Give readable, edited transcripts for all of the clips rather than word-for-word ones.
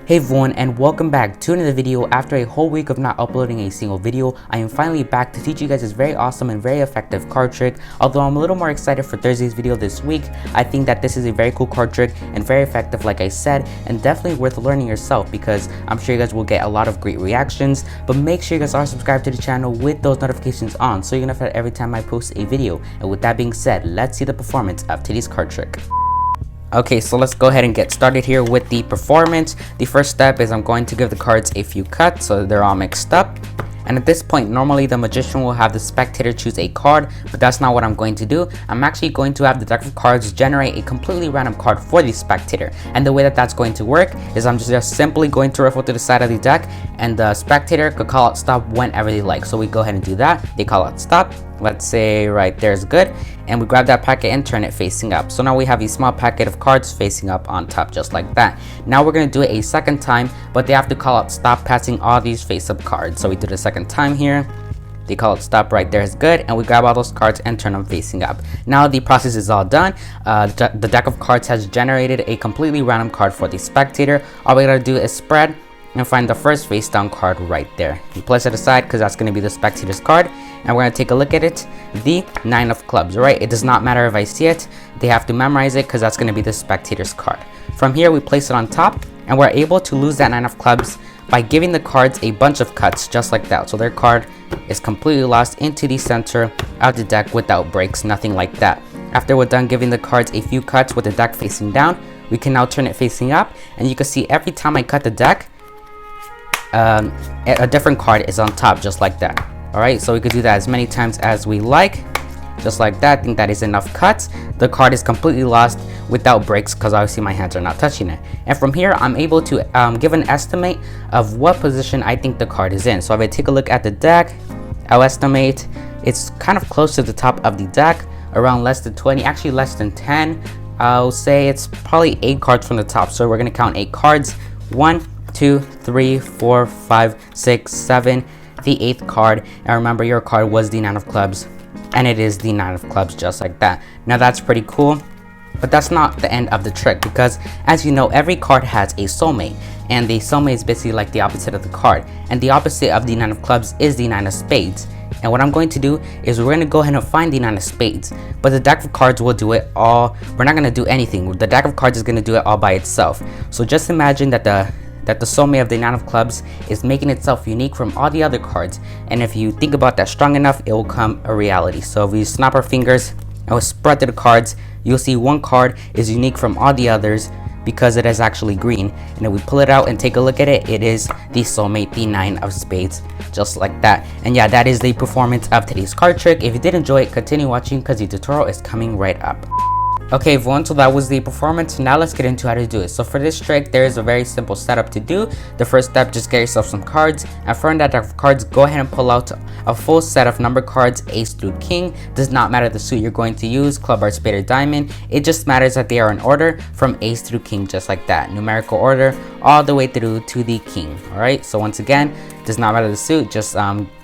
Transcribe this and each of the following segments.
Hey everyone, and welcome back to another video. After a whole week of not uploading a single video, I am finally back to teach you guys this very awesome and very effective card trick. Although I'm a little more excited for Thursday's video this week, I think that this is a very cool card trick and very effective like I said, and definitely worth learning yourself because I'm sure you guys will get a lot of great reactions. But make sure you guys are subscribed to the channel with those notifications on so you're gonna get every time I post a video. And with that being said, let's see the performance of today's card trick. Okay, so let's go ahead and get started here with the performance. The first step is I'm going to give the cards a few cuts so they're all mixed up. And at this point, normally the magician will have the spectator choose a card, but that's not what I'm going to do. I'm actually going to have the deck of cards generate a completely random card for the spectator. And the way that that's going to work is I'm just simply going to riffle to the side of the deck, and the spectator could call out stop whenever they like. So we go ahead and do that. They call out stop. Let's say right there is good. And we grab that packet and turn it facing up. So now we have a small packet of cards facing up on top, just like that. Now we're going to do it a second time, but they have to call out stop passing all these face up cards. So we do the second time here. They call it stop right there is good, and we grab all those cards and turn them facing up. Now the process is all done. The deck of cards has generated a completely random card for the spectator. All we gotta do is spread and find the first face down card right there. You place it aside because that's going to be the spectator's card, and we're going to take a look at it. The 9 of clubs, right? It does not matter if I see it. They have to memorize it because that's going to be the spectator's card. From here we place it on top, and we're able to lose that 9 of clubs by giving the cards a bunch of cuts just like that. So their card is completely lost into the center of the deck without breaks, nothing like that. After we're done giving the cards a few cuts with the deck facing down, we can now turn it facing up, and you can see every time I cut the deck, a different card is on top, just like that. All right, so we could do that as many times as we like, just like that. I think that is enough cuts. The card is completely lost without breaks because obviously my hands are not touching it. And from here I'm able to give an estimate of what position I think the card is in. So if I take a look at the deck, I'll estimate it's kind of close to the top of the deck, around less than 20, actually less than 10. I'll say it's probably 8 cards from the top. So we're gonna count 8 cards. 1, 2, 3, 4, 5, 6, 7, the 8th card. And remember, your card was the 9 of clubs, and it is the 9 of clubs, just like that. Now that's pretty cool, but that's not the end of the trick, because as you know, every card has a soulmate, and the soulmate is basically like the opposite of the card, and the opposite of the 9 of clubs is the 9 of spades. And what I'm going to do is we're going to go ahead and find the 9 of spades, but the deck of cards will do it all. We're not going to do anything. The deck of cards is going to do it all by itself. So just imagine that the soulmate of the 9 of clubs is making itself unique from all the other cards, and if you think about that strong enough, it will come a reality. So if we snap our fingers and we spread to the cards, you'll see one card is unique from all the others because it is actually green, and if we pull it out and take a look at it, it is the soulmate, the 9 of spades, just like that. And yeah, that is the performance of today's card trick. If you did enjoy it, continue watching because the tutorial is coming right up. Okay everyone, so that was the performance. Now let's get into how to do it. So for this trick, there is a very simple setup to do. The first step, just get yourself some cards, and from that deck of cards, go ahead and pull out a full set of number cards, ace through king. Does not matter the suit you're going to use, club or spade or diamond. It just matters that they are in order from ace through king, just like that. Numerical order all the way through to the king. All right, so once again, does not matter the suit, just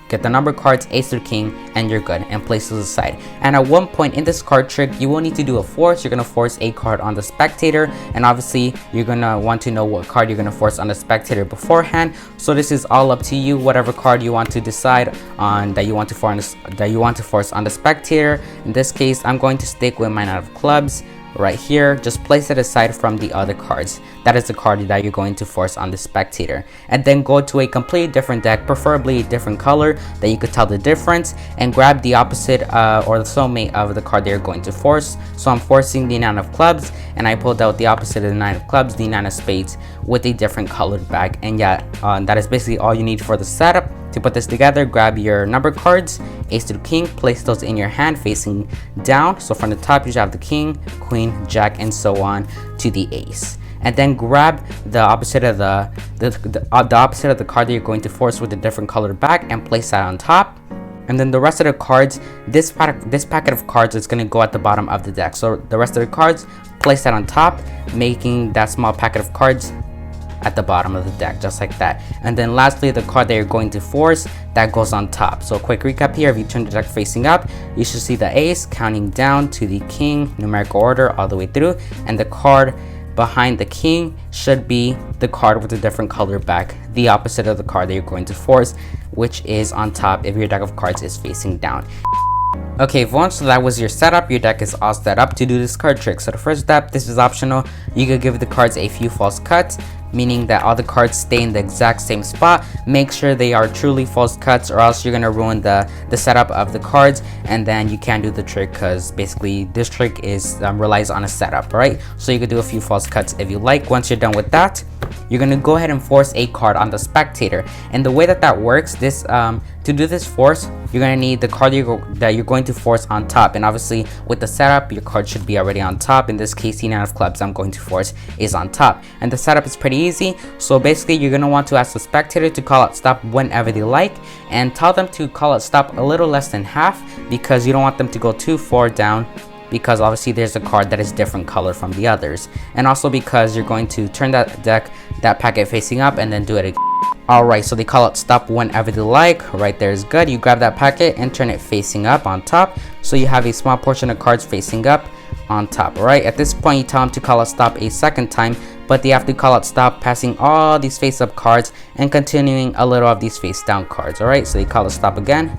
get the number cards, ace through king, and you're good, and place those aside. And at one point in this card trick, you will need to do a force. You're going to force a card on the spectator, and obviously you're going to want to know what card you're going to force on the spectator beforehand. So this is all up to you, whatever card you want to decide on that you want to force on the spectator. In this case, I'm going to stick with my 9 of clubs right here. Just place it aside from the other cards. That is the card that you're going to force on the spectator, and then go to a completely different deck, preferably a different color that you could tell the difference, and grab the opposite or the soulmate of the card that you're going to force. So I'm forcing the 9 of clubs, and I pulled out the opposite of the 9 of clubs, the 9 of spades, with a different colored bag. And yeah, that is basically all you need for the setup. To put this together, grab your number cards, ace through king, place those in your hand facing down. So from the top, you should have the king, queen, jack, and so on to the ace. And then grab the opposite of the opposite of the card that you're going to force with a different colored back and place that on top. And then the rest of the cards, this packet of cards is going to go at the bottom of the deck. So the rest of the cards, place that on top, making that small packet of cards at the bottom of the deck, just like that. And then lastly, the card that you're going to force, that goes on top. So quick recap here, if you turn the deck facing up, you should see the ace counting down to the king, numerical order all the way through, and the card behind the king should be the card with a different color back, the opposite of the card that you're going to force, which is on top if your deck of cards is facing down. Okay, once that was your setup, your deck is all set up to do this card trick. So the first step, this is optional. You could give the cards a few false cuts, meaning that all the cards stay in the exact same spot. Make sure they are truly false cuts, or else you're gonna ruin the setup of the cards, and then you can't do the trick, because basically this trick is relies on a setup. Right, so you could do a few false cuts if you like. Once you're done with that, you're gonna go ahead and force a card on the spectator. And the way that works, this to do this force, you're gonna need the card that you're going to force on top. And obviously with the setup, your card should be already on top. In this case, the 9 of clubs I'm going to force is on top, and the setup is pretty easy. So basically you're gonna want to ask the spectator to call out stop whenever they like, and tell them to call out stop a little less than half, because you don't want them to go too far down, because obviously there's a card that is different color from the others, and also because you're going to turn that packet facing up and then do it again. Alright, so they call it stop whenever they like. Right there is good. You grab that packet and turn it facing up on top, so you have a small portion of cards facing up on top. Alright, at this point you tell them to call out stop a second time, but they have to call out stop passing all these face up cards and continuing a little of these face down cards. Alright, so they call it stop again.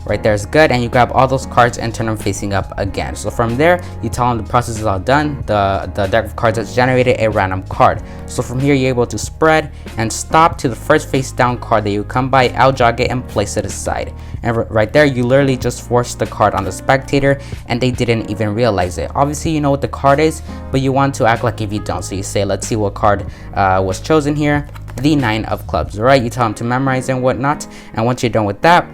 Right there is good, and you grab all those cards and turn them facing up again. So from there, you tell them the process is all done. The deck of cards has generated a random card. So from here, you're able to spread and stop to the first face down card that you come by, out jog it, and place it aside. And right there, you literally just forced the card on the spectator, and they didn't even realize it. Obviously, you know what the card is, but you want to act like if you don't. So you say, let's see what card was chosen here. The 9 of clubs. Alright, you tell them to memorize and whatnot. And once you're done with that,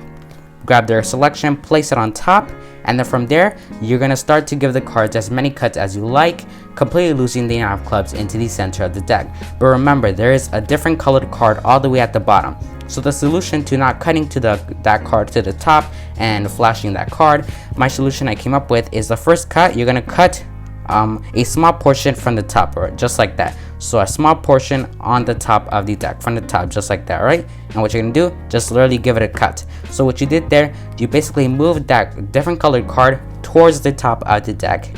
grab their selection, place it on top, and then from there, you're gonna start to give the cards as many cuts as you like, completely losing the 9 of clubs into the center of the deck. But remember, there is a different colored card all the way at the bottom. So the solution to not cutting to that card to the top and flashing that card, my solution I came up with is the first cut, you're gonna cut a small portion from the top, or just like that. So a small portion on the top of the deck, from the top, just like that, right? And what you're gonna do, just literally give it a cut. So what you did there, you basically moved that different colored card towards the top of the deck,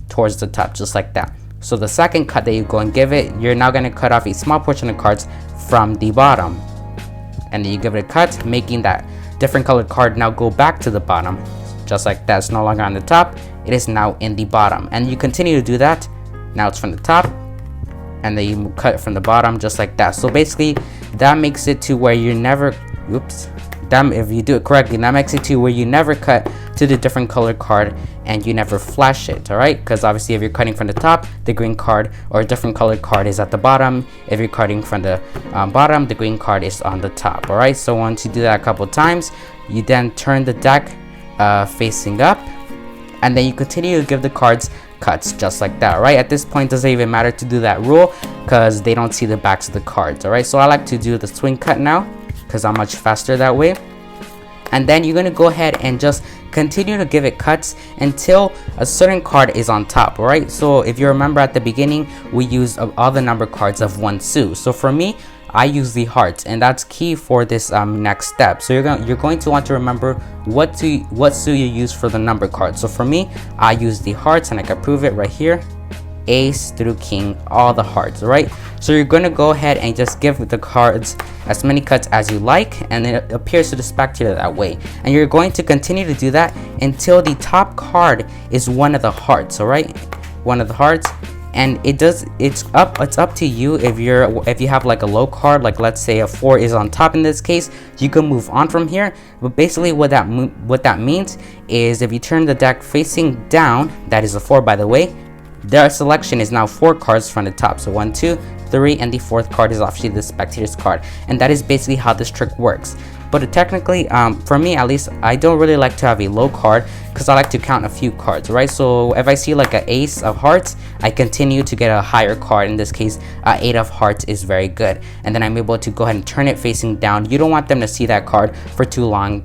towards the top, just like that. So the second cut that you go and give it, you're now gonna cut off a small portion of cards from the bottom, and then you give it a cut, making that different colored card now go back to the bottom, just like that. It's no longer on the top, it is now in the bottom, and you continue to do that. Now it's from the top, and then you cut from the bottom, just like that. So basically that makes it to where you never, if you do it correctly, that makes it to where you never cut to the different colored card and you never flash it. All right, because obviously if you're cutting from the top, the green card or a different colored card is at the bottom. If you're cutting from the bottom, the green card is on the top. All right, so once you do that a couple times, you then turn the deck facing up, and then you continue to give the cards cuts, just like that. Right, at this point, doesn't even matter to do that rule because they don't see the backs of the cards. All right, so I like to do the swing cut now because I'm much faster that way. And then you're gonna go ahead and just continue to give it cuts until a certain card is on top. All right, so if you remember at the beginning, we used all the number cards of one suit. So for me, I use the hearts, and that's key for this next step. So you're going to want to remember what suit you use for the number card. So for me, I use the hearts, and I can prove it right here. Ace through king, all the hearts. All right, so you're going to go ahead and just give the cards as many cuts as you like, and it appears to the spectator that way. And you're going to continue to do that until the top card is one of the hearts. All right, one of the hearts. And it's up to you. If you have like a low card, like let's say a 4 is on top in this case, you can move on from here. But basically what that means is if you turn the deck facing down, that is a 4 by the way, their selection is now 4 cards from the top. So 1, 2, 3, and the 4th card is actually the spectator's card. And that is basically how this trick works. But technically, for me at least, I don't really like to have a low card because I like to count a few cards, right? So if I see like an ace of hearts, I continue to get a higher card. In this case, 8 of hearts is very good. And then I'm able to go ahead and turn it facing down. You don't want them to see that card for too long.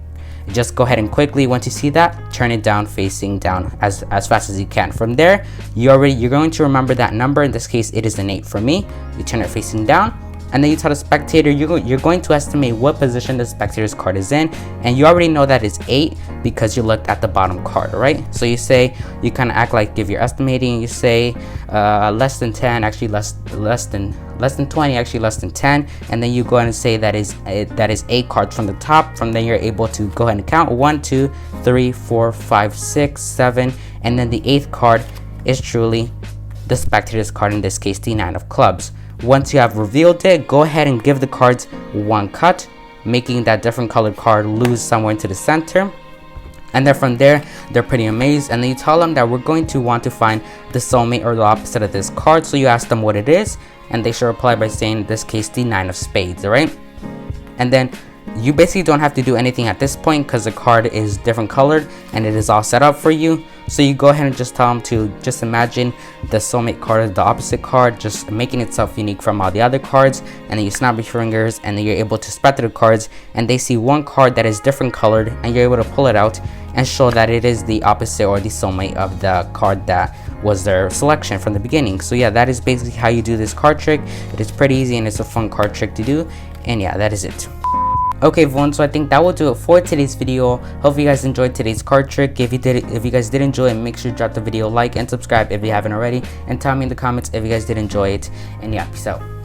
Just go ahead and quickly, once you see that, turn it down facing down as fast as you can. From there, you're going to remember that number. In this case, it is an 8 for me. You turn it facing down, and then you tell the spectator you're going to estimate what position the spectator's card is in, and you already know that it's 8 because you looked at the bottom card, right? So you say, you kind of act like if you're estimating, you say less than 10, actually less than 20, actually less than 10, and then you go ahead and say that is 8 cards from the top. From there, you're able to go ahead and count 1, 2, 3, 4, 5, 6, 7, and then the 8th card is truly the spectator's card, in this case the 9 of clubs. Once you have revealed it, go ahead and give the cards one cut, making that different colored card lose somewhere into the center. And then from there, they're pretty amazed, and then you tell them that we're going to want to find the soulmate or the opposite of this card. So you ask them what it is, and they should reply by saying, in this case, the 9 of spades, alright? And then you basically don't have to do anything at this point because the card is different colored and it is all set up for you. So you go ahead and just tell them to just imagine the soulmate card is the opposite card, just making itself unique from all the other cards, and then you snap your fingers and then you're able to spread the cards, and they see one card that is different colored, and you're able to pull it out and show that it is the opposite or the soulmate of the card that was their selection from the beginning. So yeah, that is basically how you do this card trick. It is pretty easy and it's a fun card trick to do, and yeah, that is it. Okay everyone, so I think that will do it for today's video. Hope you guys enjoyed today's card trick. If you guys did enjoy it, make sure to drop the video a like and subscribe if you haven't already, and tell me in the comments if you guys did enjoy it. And yeah, peace out.